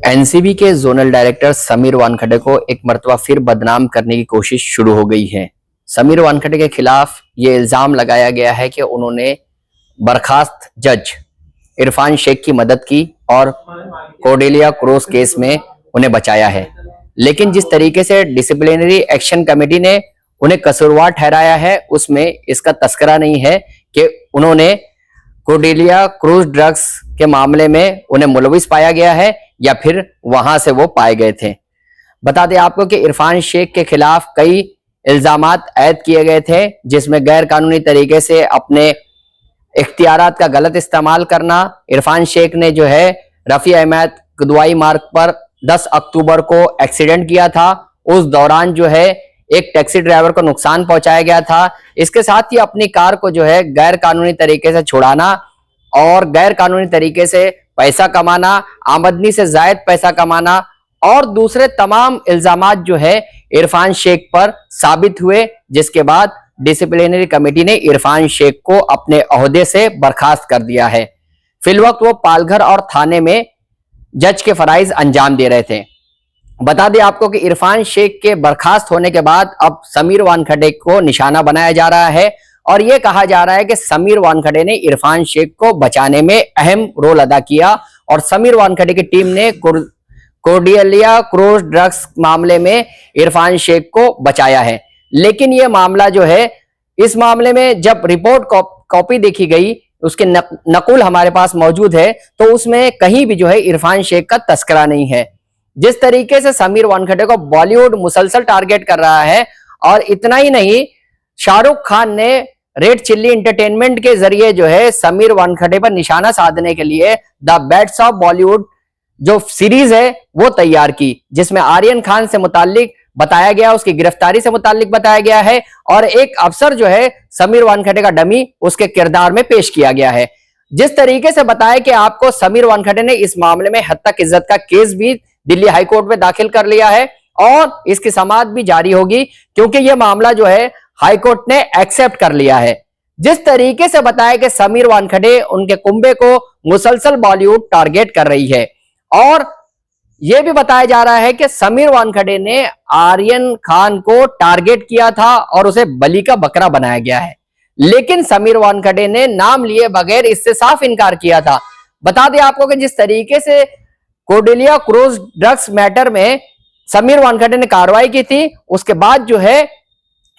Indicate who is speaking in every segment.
Speaker 1: NCB के zonal director Sameer Wankhede को एक मर्तबा फिर बदनाम करने की कोशिश शुरू हो गई है। समीर वानखेड़े के खिलाफ ये इल्जाम लगाया गया है कि उन्होंने बर्खास्त जज इरफान शेख की मदद की और कोर्डेलिया क्रूज केस में उन्हें बचाया है। लेकिन जिस तरीके से डिसिप्लिनरी एक्शन कमेटी ने उन्हें कसूरवार ठहराया है, उसमें इसका तस्करा नहीं है कि उन्होंने कोर्डेलिया क्रूज ड्रग्स के मामले में उन्हें मुलविस पाया गया है या फिर वहां से वो पाए गए थे। बता दें आपको कि इरफान शेख के खिलाफ कई इल्जामात ऐद किए गए थे, जिसमें गैर कानूनी तरीके से अपने इख्तियारात का गलत इस्तेमाल करना। इरफान शेख ने जो है रफी अहमद कुदवाई मार्ग पर 10 अक्टूबर को एक्सीडेंट किया था। उस दौरान जो है एक टैक्सी ड्राइवर को नुकसान पहुंचाया गया था। इसके साथ ही अपनी कार को जो है गैर कानूनी तरीके से छुड़ाना और गैर कानूनी तरीके से पैसा कमाना, आमदनी से जायद पैसा कमाना और दूसरे तमाम इल्जामात जो है इरफान शेख पर साबित हुए, जिसके बाद डिसिप्लिनरी कमेटी ने इरफान शेख को अपने ओहदे से बर्खास्त कर दिया है। फिलवक्त वो पालघर और थाने में जज के फराइज अंजाम दे रहे थे। बता दें आपको कि इरफान शेख के बर्खास्त होने के बाद अब समीर वानखेड़े को निशाना बनाया जा रहा है और यह कहा जा रहा है कि समीर वानखेड़े ने इरफान शेख को बचाने में अहम रोल अदा किया और समीर वानखेड़े की टीम ने कोर्डेलिया क्रूज ड्रग्स मामले में इरफान शेख को बचाया है। लेकिन यह मामला जो है, इस मामले में जब रिपोर्ट कॉपी देखी गई, उसके नकुल हमारे पास मौजूद है, तो उसमें कहीं भी जो है इरफान शेख का तस्करा नहीं है। जिस तरीके से समीर वानखेड़े को बॉलीवुड मुसलसल टारगेट कर रहा है, और इतना ही नहीं, शाहरुख खान ने रेड चिल्ली एंटरटेनमेंट के जरिए जो है समीर वानखेड़े पर निशाना साधने के लिए द बैट्स ऑफ बॉलीवुड जो सीरीज है वो तैयार की, जिसमें आर्यन खान से मुतालिक बताया गया, उसकी गिरफ्तारी से मुतालिक बताया गया है और एक अफसर जो है समीर वानखेड़े का डमी उसके किरदार में पेश किया गया है। जिस तरीके से बताया कि आपको समीर वानखेड़े ने इस मामले में हद तक इज्जत का केस भी दिल्ली हाईकोर्ट में दाखिल कर लिया है और इसकी समाअत भी जारी होगी, क्योंकि यह मामला जो है हाईकोर्ट ने एक्सेप्ट कर लिया है। जिस तरीके से बताया कि समीर वानखेड़े उनके कुंबे को मुसलसल बॉलीवुड टारगेट कर रही है और यह भी बताया जा रहा है कि समीर वानखेड़े ने आर्यन खान को टारगेट किया था और उसे बलि का बकरा बनाया गया है। लेकिन समीर वानखेड़े ने नाम लिए बगैर इससे साफ इनकार किया था। बता दें आपको कि जिस तरीके से कोर्डेलिया क्रूज ड्रग्स मैटर में समीर वानखेड़े ने कार्रवाई की थी, उसके बाद जो है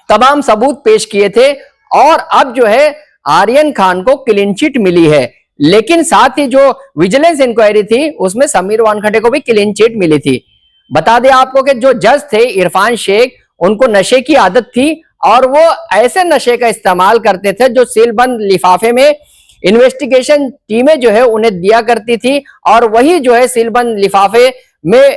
Speaker 1: तमाम सबूत पेश किए थे और अब जो है आर्यन खान को क्लीन चिट मिली है। लेकिन साथ ही जो विजिलेंस इंक्वायरी थी उसमें समीर वानखेड़े को भी क्लीन चिट मिली थी। बता दें आपको कि जो जज थे इरफान शेख, उनको नशे की आदत थी और वो ऐसे नशे का इस्तेमाल करते थे जो सीलबंद लिफाफे में इन्वेस्टिगेशन टीमें जो है उन्हें दिया करती थी और वही जो है सीलबंद लिफाफे में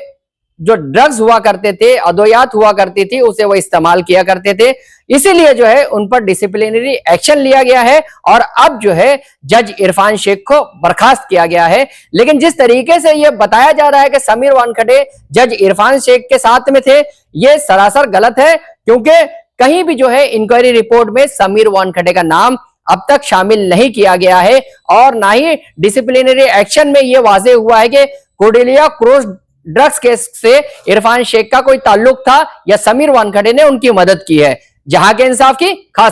Speaker 1: जो ड्रग्स हुआ करते थे, अद्वियात हुआ करती थी, उसे वो इस्तेमाल किया करते थे। इसीलिए जो है उन पर डिसिप्लिनरी एक्शन लिया गया है और अब जो है जज इरफान शेख को बर्खास्त किया गया है। लेकिन जिस तरीके से यह बताया जा रहा है कि समीर वानखेड़े जज इरफान शेख के साथ में थे, यह सरासर गलत है, क्योंकि कहीं भी जो है इंक्वायरी रिपोर्ट में समीर वानखेड़े का नाम अब तक शामिल नहीं किया गया है और ना ही डिसिप्लिनरी एक्शन में यह वाजे हुआ है कि कोर्डेलिया क्रूज ड्रग्स केस से इरफान शेख का कोई ताल्लुक था या समीर वानखेड़े ने उनकी मदद की है। जहां के इंसाफ की खास